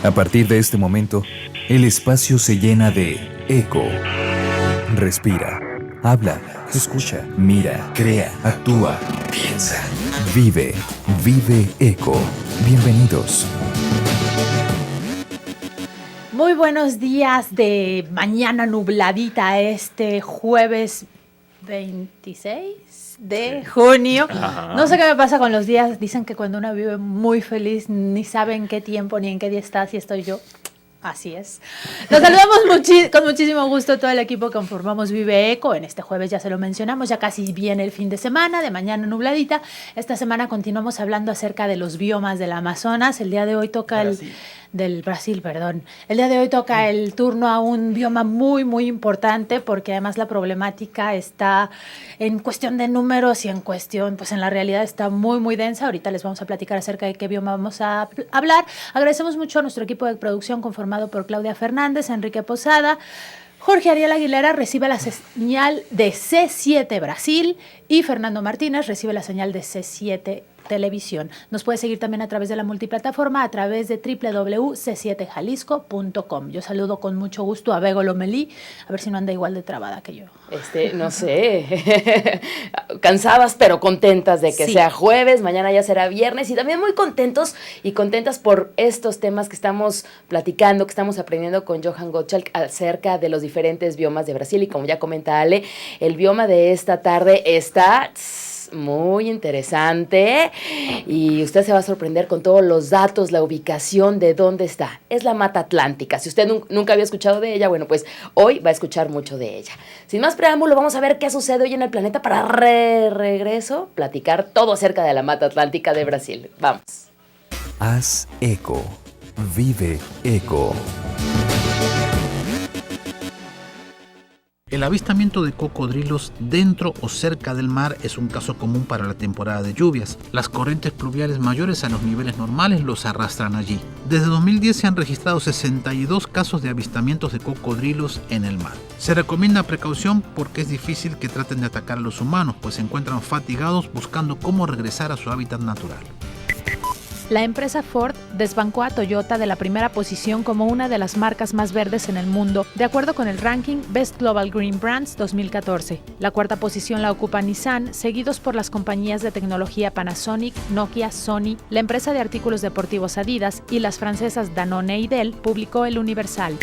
A partir de este momento, el espacio se llena de eco. Respira, habla, escucha, mira, crea, actúa, piensa, vive, vive eco. Bienvenidos. Muy buenos días de mañana nubladita este jueves 26 de junio. Ajá. No sé qué me pasa con los días. Dicen que cuando uno vive muy feliz ni sabe en qué tiempo ni en qué día está, si estoy yo. Así es. Nos saludamos con muchísimo gusto todo el equipo que conformamos Vive Eco. En este jueves ya se lo mencionamos, ya casi viene el fin de semana, de mañana nubladita. Esta semana continuamos hablando acerca de los biomas del Amazonas. El día de hoy toca del Brasil, perdón. El día de hoy toca el turno a un bioma muy, muy importante porque además la problemática está en cuestión de números y en cuestión, pues en la realidad está muy, muy densa. Ahorita les vamos a platicar acerca de qué bioma vamos a hablar. Agradecemos mucho a nuestro equipo de producción conformado por Claudia Fernández, Enrique Posada, Jorge Ariel Aguilera recibe la señal de C7 Brasil y Fernando Martínez recibe la señal de C7 Televisión. Nos puede seguir también a través de la multiplataforma, a través de www.c7jalisco.com. Yo saludo con mucho gusto a Bego Lomelí, a ver si no anda igual de trabada que yo. No sé, cansadas pero contentas de que sea jueves, mañana ya será viernes y también muy contentos y contentas por estos temas que estamos platicando, que estamos aprendiendo con Johan Gottschalk acerca de los diferentes biomas de Brasil y como ya comenta Ale, el bioma de esta tarde está muy interesante y usted se va a sorprender con todos los datos, la ubicación de dónde está. Es la Mata Atlántica. Si usted nunca había escuchado de ella, bueno, pues hoy va a escuchar mucho de ella. Sin más preámbulo, vamos a ver qué sucede hoy en el planeta para regreso platicar todo acerca de la Mata Atlántica de Brasil. Vamos. Haz eco. Vive eco. El avistamiento de cocodrilos dentro o cerca del mar es un caso común para la temporada de lluvias. Las corrientes pluviales mayores a los niveles normales los arrastran allí. Desde 2010 se han registrado 62 casos de avistamientos de cocodrilos en el mar. Se recomienda precaución porque es difícil que traten de atacar a los humanos, pues se encuentran fatigados buscando cómo regresar a su hábitat natural. La empresa Ford desbancó a Toyota de la primera posición como una de las marcas más verdes en el mundo, de acuerdo con el ranking Best Global Green Brands 2014. La cuarta posición la ocupa Nissan, seguidos por las compañías de tecnología Panasonic, Nokia, Sony, la empresa de artículos deportivos Adidas y las francesas Danone y Dell, publicó el Universal.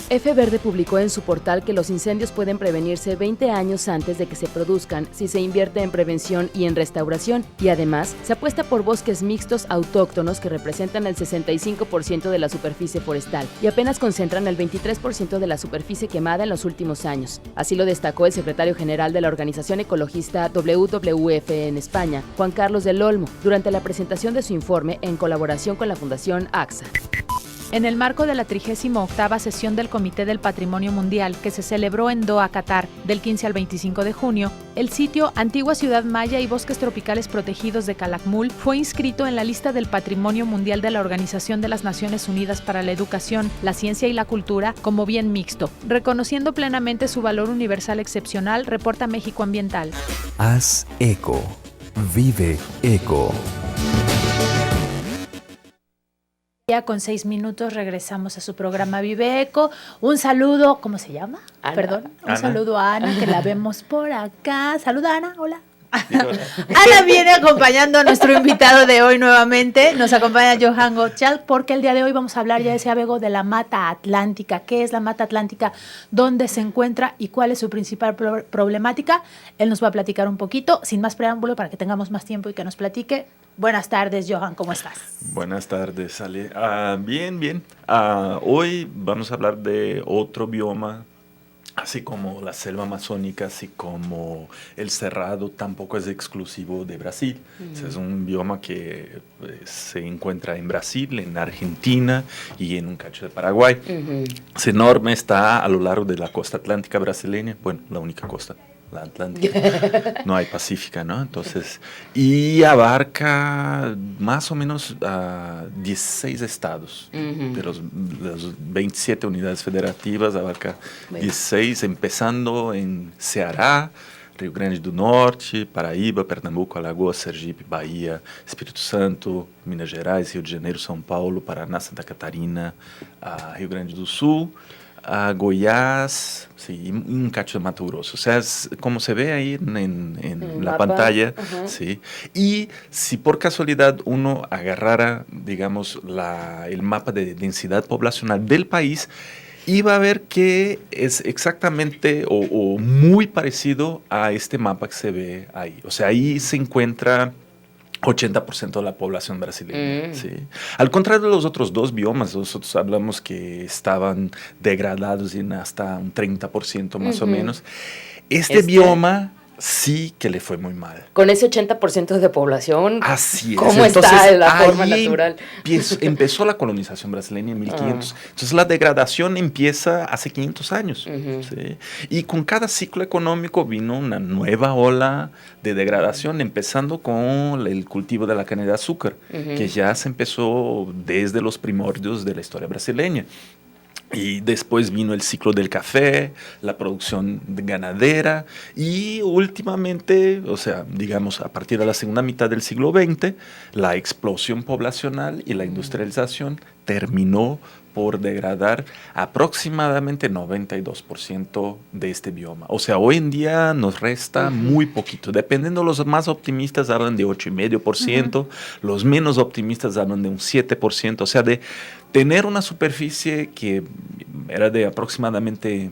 F Verde publicó en su portal que los incendios pueden prevenirse 20 años antes de que se produzcan si se invierte en prevención y en restauración, y además se apuesta por bosques mixtos autóctonos que representan el 65% de la superficie forestal y apenas concentran el 23% de la superficie quemada en los últimos años. Así lo destacó el secretario general de la organización ecologista WWF en España, Juan Carlos del Olmo, durante la presentación de su informe en colaboración con la Fundación AXA. En el marco de la 38ª sesión del Comité del Patrimonio Mundial, que se celebró en Doha, Qatar, del 15 al 25 de junio, el sitio Antigua Ciudad Maya y Bosques Tropicales Protegidos de Calakmul fue inscrito en la lista del Patrimonio Mundial de la Organización de las Naciones Unidas para la Educación, la Ciencia y la Cultura como bien mixto. Reconociendo plenamente su valor universal excepcional, reporta México Ambiental. Haz eco. Vive eco. Ya con 6 minutos regresamos a su programa Vive Eco. Un saludo, ¿cómo se llama? Ana. Perdón, un Ana. saludo a Ana, que la vemos por acá. Saluda, Ana, hola. Ana viene acompañando a nuestro invitado de hoy nuevamente. Nos acompaña Johan Gottschalk porque el día de hoy vamos a hablar, ya decía Bego, de la Mata Atlántica. ¿Qué es la Mata Atlántica? ¿Dónde se encuentra? ¿Y cuál es su principal problemática? Él nos va a platicar un poquito, sin más preámbulo, para que tengamos más tiempo y que nos platique. Buenas tardes, Johan, ¿cómo estás? Buenas tardes, Ale. Bien, bien. Hoy vamos a hablar de otro bioma, así como la selva amazónica, así como el cerrado, tampoco es exclusivo de Brasil. Es un bioma que se encuentra en Brasil, en Argentina y en un cacho de Paraguay. Es enorme, está a lo largo de la costa atlántica brasileña, bueno, la única costa. La Atlántica, no hay Pacífica, ¿no? Entonces, y abarca más o menos 16 estados. De los 27 unidades federativas, abarca 16, empezando en Ceará, Rio Grande do Norte, Paraíba, Pernambuco, Alagoas, Sergipe, Bahia, Espírito Santo, Minas Gerais, Rio de Janeiro, São Paulo, Paraná, Santa Catarina, Rio Grande do Sul, Goiás, sí, y un cacho de Mato Grosso. O sea, como se ve ahí en la pantalla, sí. Y si por casualidad uno agarrara, digamos, el mapa de densidad poblacional del país, iba a ver que es exactamente o muy parecido a este mapa que se ve ahí. O sea, ahí se encuentra 80% de la población brasileña. ¿Sí? Al contrario de los otros dos biomas, nosotros hablamos que estaban degradados en hasta un 30% más o menos. Este bioma sí que le fue muy mal. Con ese 80% de población, así es. ¿Cómo entonces, está la forma natural? Empezó la colonización brasileña en 1500. Entonces la degradación empieza hace 500 años. ¿Sí? Y con cada ciclo económico vino una nueva ola de degradación, empezando con el cultivo de la caña de azúcar, que ya se empezó desde los primordios de la historia brasileña. Y después vino el ciclo del café, la producción ganadera y últimamente, o sea, digamos a partir de la segunda mitad del siglo XX, la explosión poblacional y la industrialización terminó por degradar aproximadamente 92% de este bioma. O sea, hoy en día nos resta muy poquito. Dependiendo, los más optimistas hablan de 8,5%, los menos optimistas hablan de un 7%. O sea, de tener una superficie que era de aproximadamente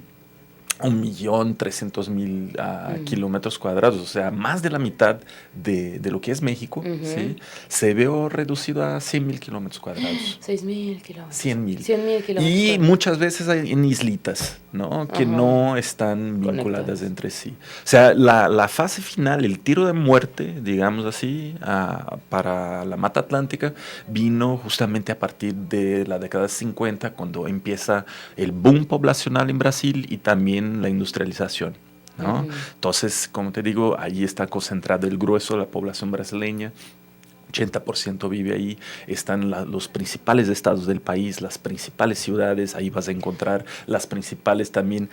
1.300.000 kilómetros cuadrados, o sea, más de la mitad de lo que es México, ¿sí? Se vio reducido a 100.000 kilómetros cuadrados. 6.000 kilómetros. 100.000. 100.000 kilómetros. Y muchas veces en islitas, ¿no? Que no están vinculadas entre sí. O sea, la fase final, el tiro de muerte, digamos así, para la Mata Atlántica, vino justamente a partir de la década de 50, cuando empieza el boom poblacional en Brasil y también la industrialización, ¿no? Entonces, como te digo, ahí está concentrado el grueso de la población brasileña. 80% vive ahí, están los principales estados del país, las principales ciudades, ahí vas a encontrar las principales también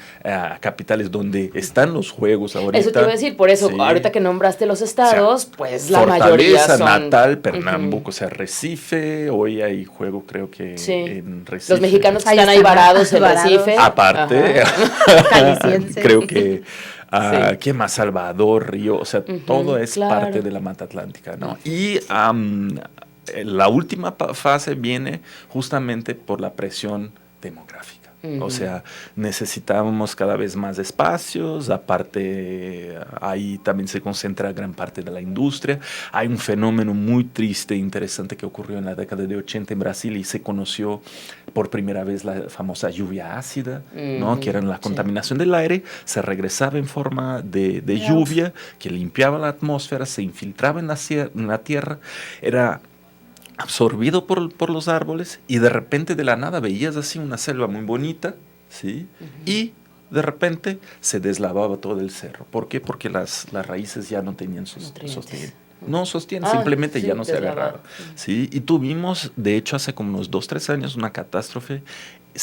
capitales donde están los juegos ahorita. Eso te iba a decir, por eso, ahorita que nombraste los estados, o sea, pues la Fortaleza, mayoría son... Natal, Pernambuco, o sea, Recife, hoy hay juego creo que en Recife. Los mexicanos que están ahí varados en Recife. Aparte, creo que... ¿Qué más? Salvador, Río, o sea, todo es parte de la Mata Atlántica, ¿no? Y la última fase viene justamente por la presión demográfica. O sea, necesitábamos cada vez más espacios, aparte ahí también se concentra gran parte de la industria. Hay un fenómeno muy triste e interesante que ocurrió en la década de 80 en Brasil y se conoció por primera vez la famosa lluvia ácida, ¿no? Que era la contaminación del aire, se regresaba en forma de lluvia que limpiaba la atmósfera, se infiltraba en la tierra, era absorbido por los árboles y de repente de la nada veías así una selva muy bonita, ¿sí? Y de repente se deslavaba todo el cerro. ¿Por qué? Porque las raíces ya no tenían sostén. No sostienen, simplemente ya no se agarraron. ¿Sí? Y tuvimos, de hecho, hace como unos 2-3 años, una catástrofe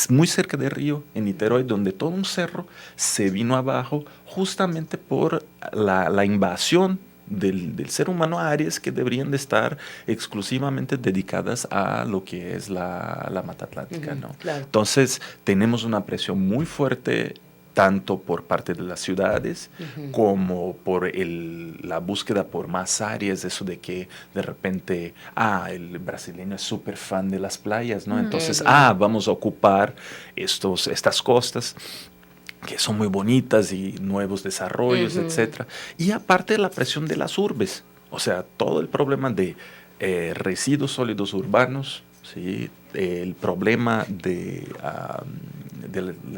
muy cerca de Río, en Niterói, donde todo un cerro se vino abajo justamente por la invasión del ser humano a áreas que deberían de estar exclusivamente dedicadas a lo que es la Mata Atlántica, ¿no? Claro. Entonces, tenemos una presión muy fuerte tanto por parte de las ciudades como por la búsqueda por más áreas, eso de que de repente, el brasileño es súper fan de las playas, ¿no? Entonces, vamos a ocupar estas costas que son muy bonitas y nuevos desarrollos, etcétera. Y aparte de la presión de las urbes, o sea, todo el problema de residuos sólidos urbanos, ¿sí? El problema de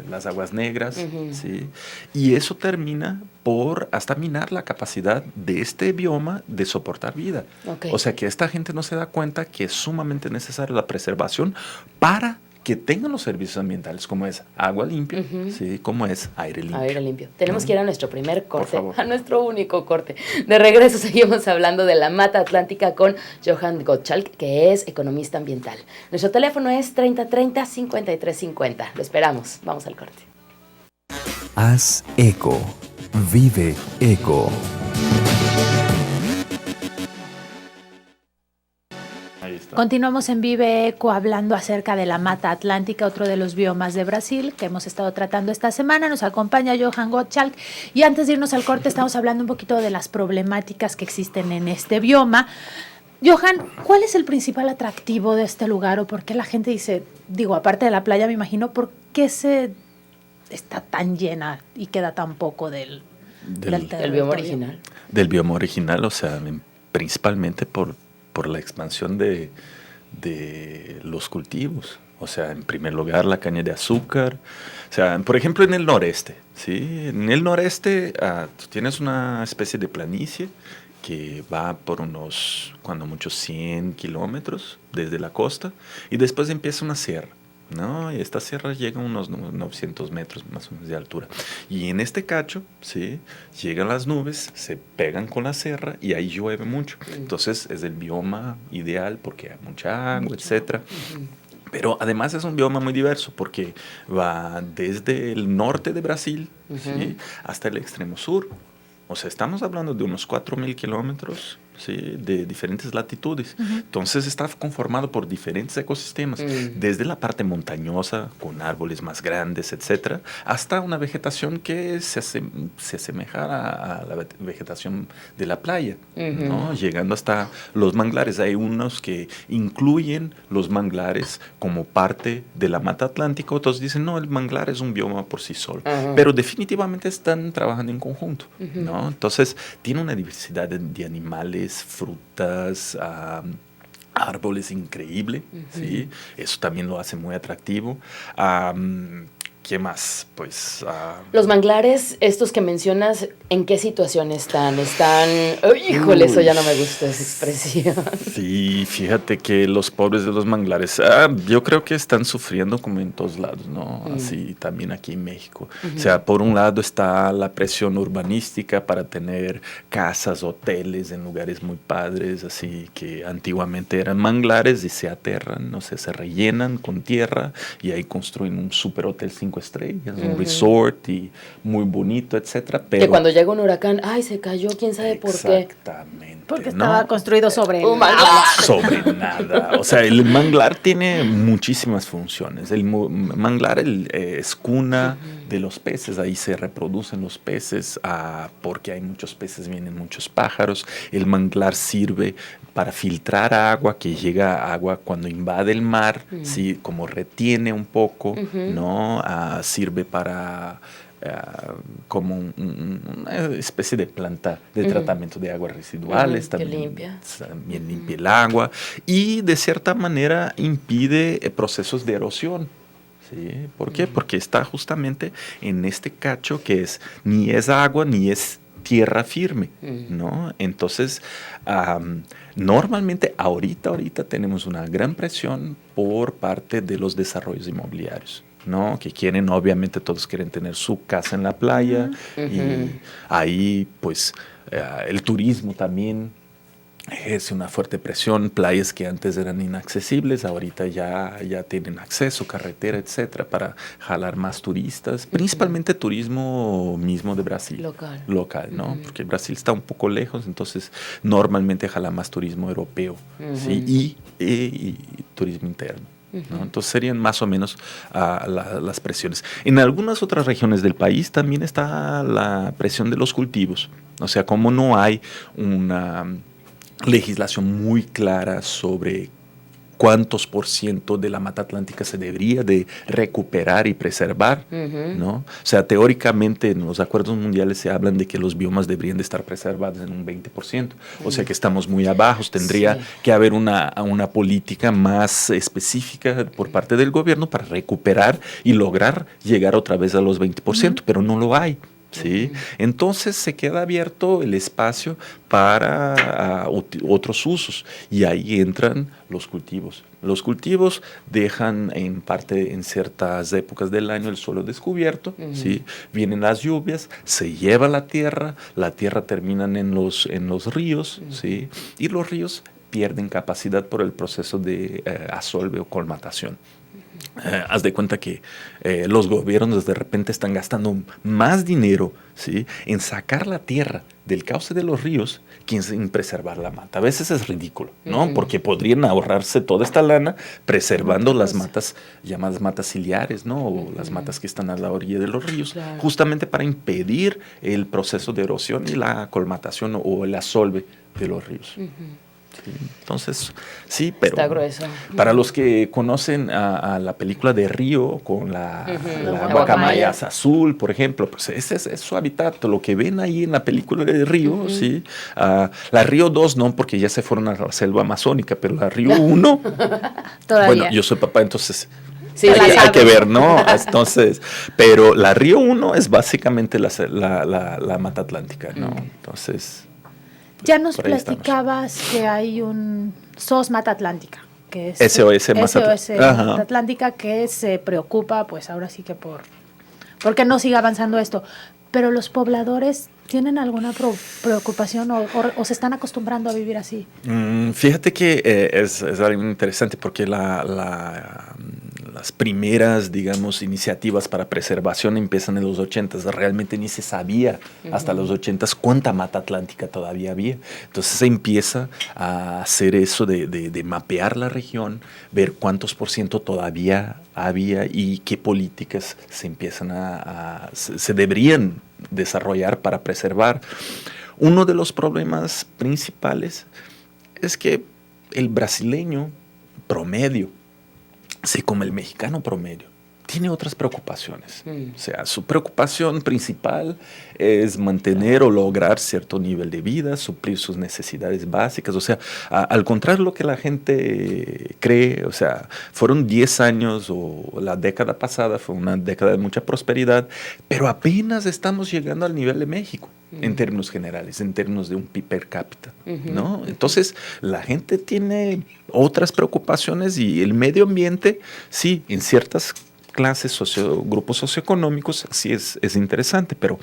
las aguas negras, ¿sí? Y eso termina por hasta minar la capacidad de este bioma de soportar vida. O sea, que esta gente no se da cuenta que es sumamente necesaria la preservación para que tengan los servicios ambientales, como es agua limpia, ¿sí? Como es aire limpio. Aire limpio. Tenemos que ir a nuestro primer corte, a nuestro único corte. De regreso seguimos hablando de la Mata Atlántica con Johann Gottschalk, que es economista ambiental. Nuestro teléfono es 3030-5350. Lo esperamos. Vamos al corte. Haz eco. Vive Eco. Ahí está. Continuamos en Vive Eco hablando acerca de la Mata Atlántica, otro de los biomas de Brasil que hemos estado tratando esta semana. Nos acompaña Johan Gottschalk y antes de irnos al corte estamos hablando un poquito de las problemáticas que existen en este bioma. Johan, ¿cuál es el principal atractivo de este lugar o por qué la gente dice, aparte de la playa me imagino, por qué se está tan llena y queda tan poco del bioma original? Del bioma original, o sea, principalmente por la expansión de los cultivos. O sea, en primer lugar, la caña de azúcar. O sea, por ejemplo, en el noreste, ¿sí? En el noreste tú tienes una especie de planicie que va por unos, cuando mucho, 100 kilómetros desde la costa, y después empieza una sierra, ¿no? Y esta sierra llega a unos 900 metros más o menos de altura. Y en este cacho, ¿sí? Llegan las nubes, se pegan con la sierra y ahí llueve mucho. Entonces es el bioma ideal porque hay mucha agua, etc. Pero además es un bioma muy diverso porque va desde el norte de Brasil, ¿sí? Hasta el extremo sur. O sea, estamos hablando de unos 4.000 kilómetros, ¿sí? De diferentes latitudes. Entonces está conformado por diferentes ecosistemas, desde la parte montañosa, con árboles más grandes, etcétera, hasta una vegetación que se asemeja a la vegetación de la playa, ¿no? Llegando hasta los manglares. Hay unos que incluyen los manglares como parte de la Mata Atlántica, otros dicen, no, el manglar es un bioma por sí solo. Pero definitivamente están trabajando en conjunto, ¿no? Entonces tiene una diversidad de animales, frutas, árboles increíble, ¿sí? Eso también lo hace muy atractivo. ¿Qué más? Pues... Los manglares, estos que mencionas, ¿en qué situación están? Híjole, eso ya no me gusta esa expresión. Sí, fíjate que los pobres de los manglares, yo creo que están sufriendo como en todos lados, ¿no? Así también aquí en México. O sea, por un lado está la presión urbanística para tener casas, hoteles en lugares muy padres, así que antiguamente eran manglares y se aterran, no sé, se rellenan con tierra y ahí construyen un super hotel 5 estrellas, un resort y muy bonito, etcétera. Pero que cuando llega un huracán, ¡ay, se cayó! ¿Quién sabe por qué? Exactamente. Porque estaba construido sobre sobre nada. O sea, el manglar tiene muchísimas funciones. El manglar es cuna de los peces. Ahí se reproducen los peces porque hay muchos peces, vienen muchos pájaros. El manglar sirve para filtrar agua, que llega agua cuando invade el mar, ¿sí? Como retiene un poco, ¿no? Sirve para... como una especie de planta de tratamiento de aguas residuales, también limpia el agua y de cierta manera impide procesos de erosión. ¿Sí? ¿Por qué? Porque está justamente en este cacho que ni es agua ni es tierra firme, ¿no? Entonces, normalmente ahorita tenemos una gran presión por parte de los desarrollos inmobiliarios, ¿no? Que quieren, obviamente todos quieren tener su casa en la playa y ahí pues el turismo también ejerce una fuerte presión. Playas que antes eran inaccesibles, ahorita ya tienen acceso, carretera, etcétera, para jalar más turistas, principalmente turismo mismo de Brasil. Local, ¿no? Porque Brasil está un poco lejos, entonces normalmente jala más turismo europeo, ¿sí? Y turismo interno, ¿no? Entonces serían más o menos las presiones. En algunas otras regiones del país también está la presión de los cultivos. O sea, como no hay una legislación muy clara sobre cuántos % de la Mata Atlántica se debería de recuperar y preservar, ¿no? O sea, teóricamente en los acuerdos mundiales se hablan de que los biomas deberían de estar preservados en un 20%, o sea que estamos muy abajo. Tendría que haber una política más específica por parte del gobierno para recuperar y lograr llegar otra vez a los 20%, pero no lo hay. ¿Sí? Entonces se queda abierto el espacio para otros usos y ahí entran los cultivos. Los cultivos dejan en parte en ciertas épocas del año el suelo descubierto, ¿sí? Vienen las lluvias, se lleva la tierra termina en los ríos, ¿sí? Y los ríos pierden capacidad por el proceso de asolve o colmatación. Haz de cuenta que los gobiernos de repente están gastando más dinero, ¿sí?, en sacar la tierra del cauce de los ríos que en preservar la mata. A veces es ridículo, ¿no? Porque podrían ahorrarse toda esta lana preservando las matas, llamadas matas ciliares, ¿no? O las matas que están a la orilla de los ríos, justamente para impedir el proceso de erosión y la colmatación o el asolve de los ríos. Sí, entonces, sí, pero está grueso. Para los que conocen a la película de Río con la guacamayas azul, por ejemplo, pues ese es su hábitat, lo que ven ahí en la película de Río, ¿sí? La Río 2 no, porque ya se fueron a la selva amazónica, pero la Río 1, bueno, yo soy papá, entonces... Sí, hay que ver, ¿no? Entonces, pero la Río 1 es básicamente la Mata Atlántica, ¿no? Entonces... Ya nos platicabas que hay un SOS Mata Atlántica, que es SOS Mata Atlántica, que se preocupa, pues ahora sí que porque no siga avanzando esto. Pero los pobladores tienen alguna preocupación o se están acostumbrando a vivir así. Fíjate que es algo interesante porque las primeras, digamos, iniciativas para preservación empiezan en los 80s. Realmente ni se sabía hasta los 80s cuánta mata atlántica todavía había. Entonces se empieza a hacer eso de mapear la región, ver cuántos % todavía había y qué políticas se empiezan se deberían desarrollar para preservar. Uno de los problemas principales es que el brasileño promedio, así como el mexicano promedio, tiene otras preocupaciones. O sea, su preocupación principal es mantener o lograr cierto nivel de vida, suplir sus necesidades básicas. O sea, al contrario de lo que la gente cree, o sea, fueron 10 años o la década pasada fue una década de mucha prosperidad, pero apenas estamos llegando al nivel de México en términos generales, en términos de un PIB per cápita, ¿no? Entonces, la gente tiene otras preocupaciones y el medio ambiente, sí, en ciertas clases, grupos socioeconómicos, sí es interesante, pero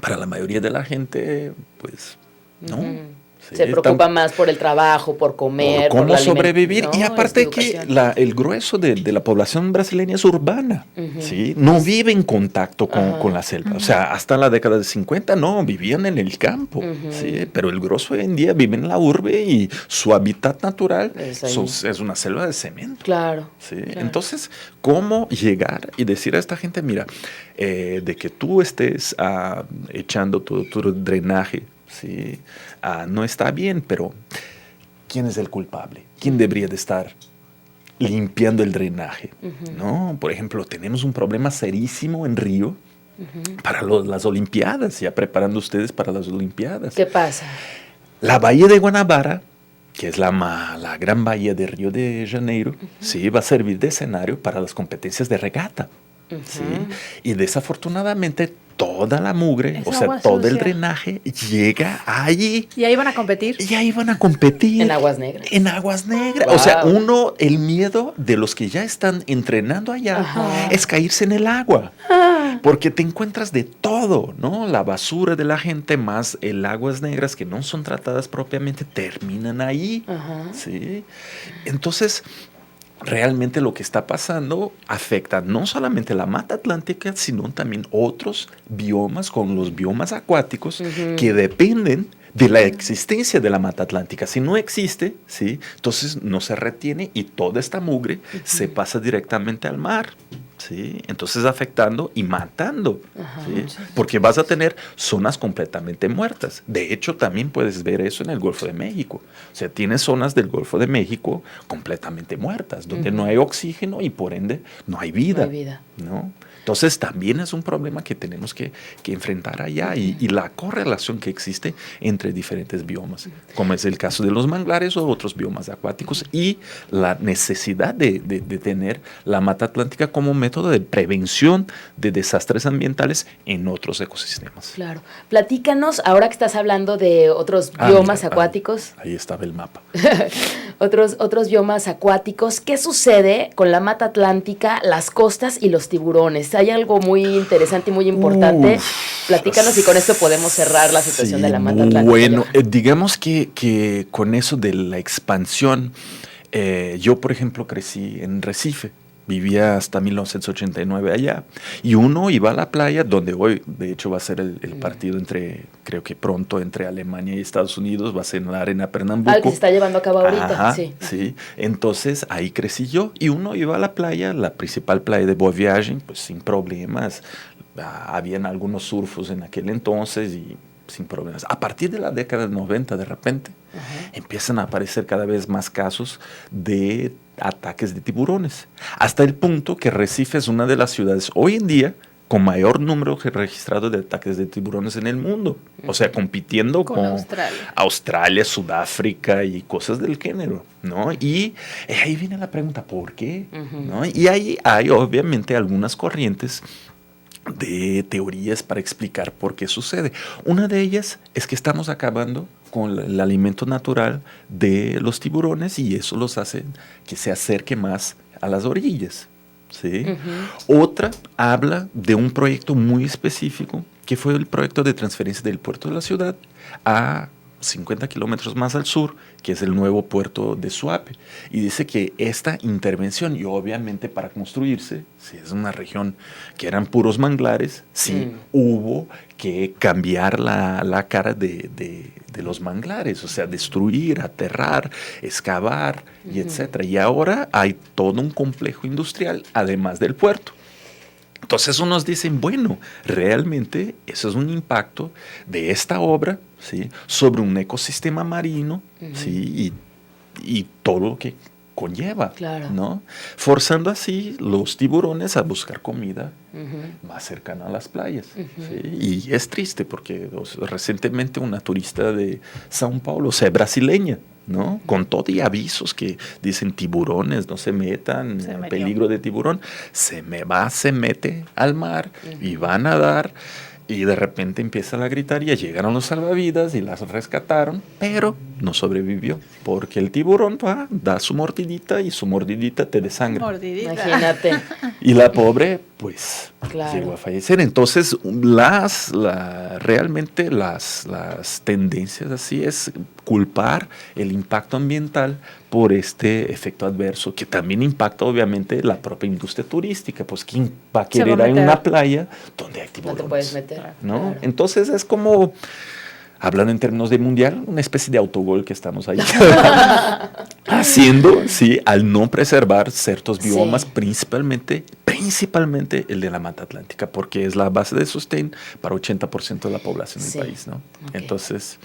para la mayoría de la gente, pues, no. Sí, se preocupa más por el trabajo, por comer, por cómo por sobrevivir. ¿no? Y aparte que el grueso de la población brasileña es urbana, ¿sí? No vive en contacto con la selva. O sea, hasta la década de 50 no, vivían en el campo, ¿sí? Pero el grueso hoy en día vive en la urbe y su hábitat natural es una selva de cemento. Claro, ¿sí? Claro. Entonces, ¿cómo llegar y decir a esta gente, mira, de que tú estés echando todo tu drenaje, ¿sí? No está bien, pero ¿quién es el culpable? ¿Quién debería de estar limpiando el drenaje? ¿No? Por ejemplo, tenemos un problema serísimo en Río para las Olimpiadas, ya preparando ustedes para las Olimpiadas. ¿Qué pasa? La bahía de Guanabara, que es la gran bahía de Río de Janeiro, sí, va a servir de escenario para las competencias de regata. ¿Sí? Y desafortunadamente toda la mugre, o sea, todo el drenaje llega allí. ¿Y ahí van a competir? Y ahí van a competir. En aguas negras. En aguas negras. Wow. O sea, el miedo de los que ya están entrenando allá es caerse en el agua. Porque te encuentras de todo, ¿no? La basura de la gente más el aguas negras que no son tratadas propiamente terminan ahí. ¿Sí? Entonces, realmente lo que está pasando afecta no solamente la mata atlántica, sino también otros biomas, con los biomas acuáticos que dependen de la existencia de la mata atlántica. Si no existe, ¿sí? Entonces no se retiene y toda esta mugre se pasa directamente al mar. ¿Sí? Entonces afectando y matando, ¿sí? Porque vas a tener zonas completamente muertas. De hecho, también puedes ver eso en el Golfo de México. O sea, tienes zonas del Golfo de México completamente muertas, donde no hay oxígeno y por ende no hay vida. No hay vida. ¿No? Entonces también es un problema que tenemos que enfrentar allá y la correlación que existe entre diferentes biomas, como es el caso de los manglares o otros biomas acuáticos y la necesidad de tener la mata atlántica como método de prevención de desastres ambientales en otros ecosistemas. Claro. Platícanos, ahora que estás hablando de otros biomas acuáticos. Ahí estaba el mapa. otros biomas acuáticos. ¿Qué sucede con la mata atlántica, las costas y los tiburones? Hay algo muy interesante y muy importante. Platícanos y con esto podemos cerrar la situación de la mata atlántica. Bueno, digamos que con eso de la expansión, yo por ejemplo crecí en Recife. Vivía hasta 1989 allá. Y uno iba a la playa, donde hoy, de hecho, va a ser el partido creo que pronto, entre Alemania y Estados Unidos, va a ser en la Arena Pernambuco. Que se está llevando a cabo ahorita. Ajá, sí. Entonces, ahí crecí yo. Y uno iba a la playa, la principal playa de Boa Viagem, pues sin problemas. Habían algunos surfos en aquel entonces y sin problemas. A partir de la década de 90, de repente, empiezan a aparecer cada vez más casos de ataques de tiburones, hasta el punto que Recife es una de las ciudades hoy en día con mayor número registrado de ataques de tiburones en el mundo, o sea, compitiendo con Australia, Sudáfrica y cosas del género, ¿no? Y ahí viene la pregunta, ¿por qué? ¿No? Y ahí hay obviamente algunas corrientes de teorías para explicar por qué sucede. Una de ellas es que estamos acabando con el alimento natural de los tiburones y eso los hace que se acerque más a las orillas, ¿sí? Otra habla de un proyecto muy específico que fue el proyecto de transferencia del puerto de la ciudad a 50 kilómetros más al sur, que es el nuevo puerto de Suape. Y dice que esta intervención, y obviamente para construirse, si es una región que eran puros manglares, sí hubo que cambiar la cara de los manglares, o sea, destruir, aterrar, excavar, y etcétera. Y ahora hay todo un complejo industrial, además del puerto. Entonces unos dicen, bueno, realmente eso es un impacto de esta obra, ¿sí?, sobre un ecosistema marino, ¿sí?, y todo lo que conlleva, ¿no? Forzando así los tiburones a buscar comida más cercana a las playas. ¿Sí? Y es triste porque recientemente una turista de São Paulo, o sea, brasileña, ¿no?, con todo y avisos que dicen tiburones, no se metan, peligro de tiburón, se mete al mar y va a nadar y de repente empieza la gritería, llegaron los salvavidas y las rescataron, pero no sobrevivió porque el tiburón da su mordidita y su mordidita te desangra. Imagínate. Y la pobre, pues, llegó a fallecer. Entonces, realmente las tendencias así es culpar el impacto ambiental por este efecto adverso, que también impacta obviamente la propia industria turística, pues ¿quién va a querer ir a una playa donde hay tiburones? No te puedes meter. ¿No? Claro. Entonces es como, hablando en términos de mundial, una especie de autogol que estamos ahí haciendo, sí, al no preservar ciertos biomas, principalmente el de la Mata Atlántica, porque es la base de sostén para 80% de la población del país, ¿no? Entonces,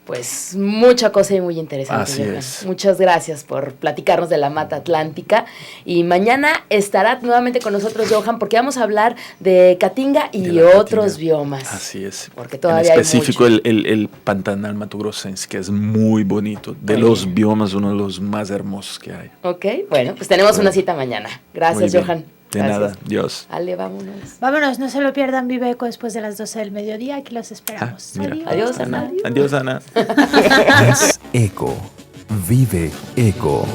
pues mucha cosa y muy interesante. Así Johan. es. Muchas gracias por platicarnos de la Mata Atlántica. Y mañana estará nuevamente con nosotros Johan porque vamos a hablar de Caatinga y otros biomas. Así es. Porque todavía en específico hay mucho. el Pantanal Mato Grossense, que es muy bonito. De los biomas, uno de los más hermosos que hay. Ok, bueno, pues tenemos una cita mañana. Gracias, Johan. De nada, Dios. Ale, vámonos. Vámonos, no se lo pierdan, Vive Eco después de las 12 del mediodía. Aquí los esperamos. Adiós, Ana. Adiós, Ana. Es Eco. Vive Eco.